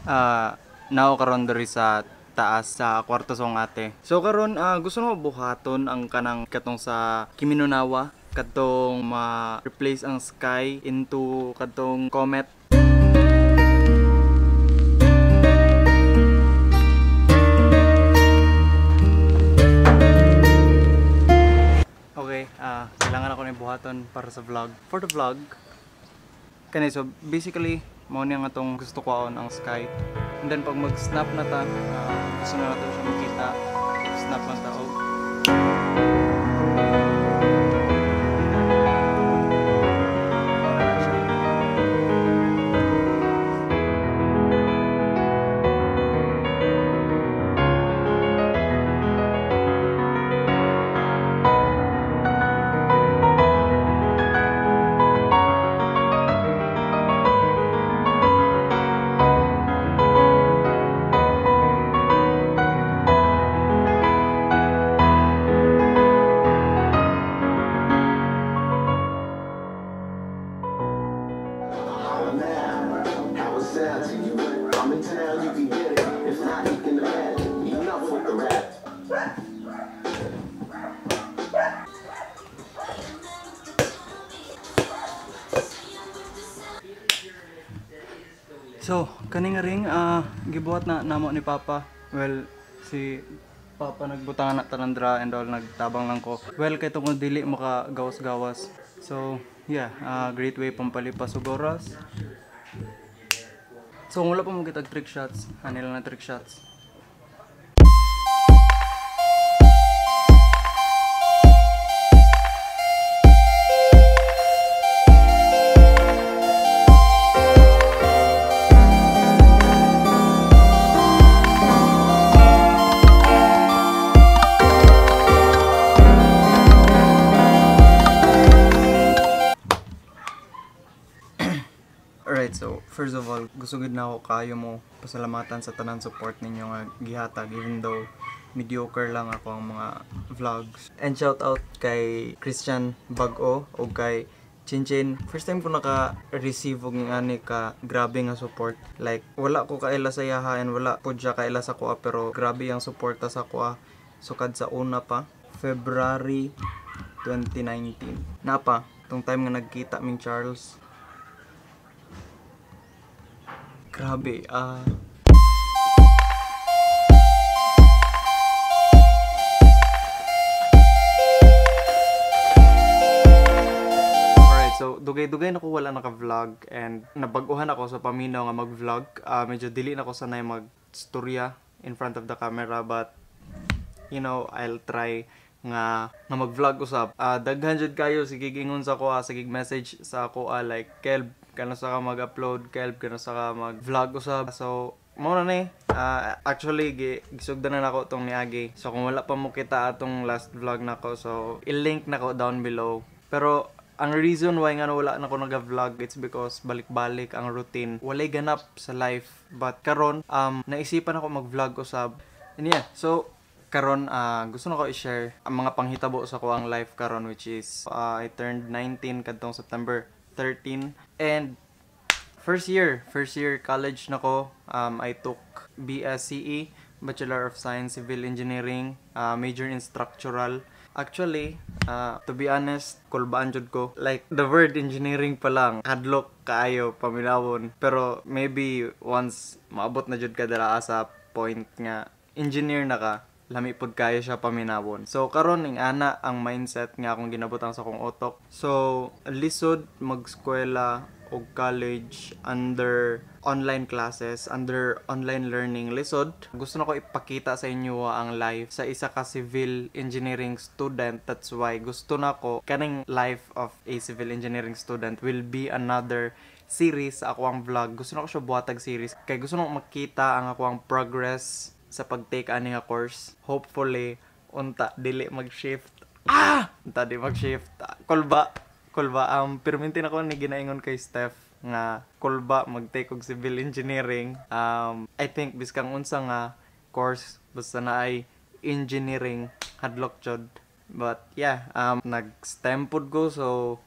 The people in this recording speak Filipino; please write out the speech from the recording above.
Now karon diri sa taas sa kwarto song ate. So karon gusto mo buhaton ang kanang katong sa Kiminunawa kadtong ma-replace ang sky into kadtong comet. Okay, kailangan ako ng buhaton para sa vlog. For the vlog, kani so basically mao ni nga tong gusto ko ang sky. And then pag mag-snap na ta, gusto na natin siya makita. Snap lang ta og so, kani nga ring gibuhat na namo ni Papa. Well, si Papa nagbutangan na tanandra and all nagtabang lang ko. Well, kay tungod dili maka gawas-gawas. So, yeah, great way pampalipas og oras. So, wala pa mo kitag trick shots. Hanila na trick shots. Alright, so first of all, gusto gid na ako kayo mo pasalamatan sa tanan support ninyo nga gihatag even though mediocre lang ako ang mga vlogs. And shout out kay Christian Bag-o o kay Chinchin. First time ko naka-receive og ngani ka grabe nga support. Like wala ko kaila sa yaha and wala pud siya kaila sa kuha pero grabe ang suporta sa kuha. Sukad sa una pa, February 2019. Napa, tong time nga nagkita ming Charles. Grabe, Alright, so dugay-dugay na ko wala naka-vlog and nabaguhan ako sa paminaw nga mag-vlog. Medyo dili na ko sanay mag-storya in front of the camera but you know, I'll try nga mag-vlog usab. Daghan jud kayo sige gingon sa ko, sige message sa ako like Kelb kano sa ka mag-upload, Kelb kano sa ka mag-vlog usab. So mo na ni actually gisugdan na nako tong niagi. So kung wala pa mo kita atong last vlog nako, so i-link nako down below. Pero ang reason why nga wala na ko nag-vlog it's because balik-balik ang routine. Walay ganap sa life. But karon naisipan ako mag-vlog usab. And yeah, so karon gusto na ko i-share ang mga panghitabo sa ko ang life karon which is I turned 19 kadtong September 13 and first year college na ko. I took BSCE, Bachelor of Science Civil Engineering, major in structural. Actually, to be honest, kulbaan jud ko. Like, the word engineering pa lang, hadlok kaayo, paminawon. Pero, maybe, once maabot na jud ka dala sa point nga, engineer na ka, lami pod kayo siya paminawon. So, karon ning ana ang mindset nga akong ginabutang sa akong utok. So, lisod mag-eskwela o college under online classes, under online learning lisod. Gusto na ko ipakita sa inyo ang life sa isa ka civil engineering student. That's why gusto na ko kaning life of a civil engineering student will be another series sa ako ang vlog. Gusto na ko siya buhatag series kay gusto na ko makita ang ako ang progress sa pag-take ani nga course. Hopefully unta dili mag-shift. Unta di mag-shift. Kulba permintin ako ni ginaingon kay Steph nga kulba mag-take og civil engineering. I think biskang unsa nga course basta na ay engineering hadlok jud. But yeah, nag-STEM pod ko so